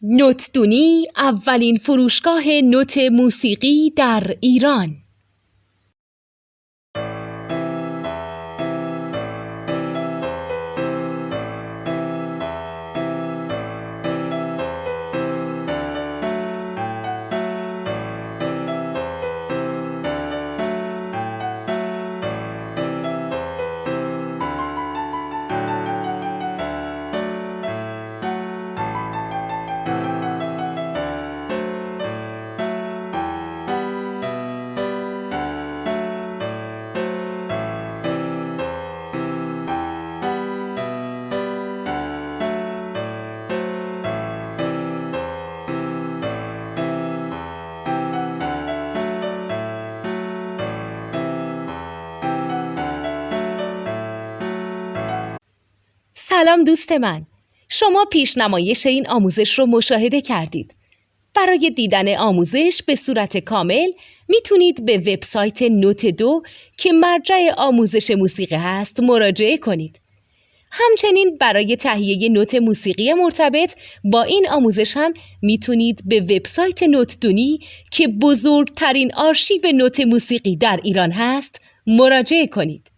نوتدونی اولین فروشگاه نوت موسیقی در ایران. سلام دوست من، شما پیشنمایش این آموزش رو مشاهده کردید. برای دیدن آموزش به صورت کامل میتونید به وبسایت نوت2 که مرجع آموزش موسیقی هست مراجعه کنید. همچنین برای تهیه نوت موسیقی مرتبط با این آموزش هم میتونید به وبسایت نوتدونی که بزرگترین آرشیو نوت موسیقی در ایران هست مراجعه کنید.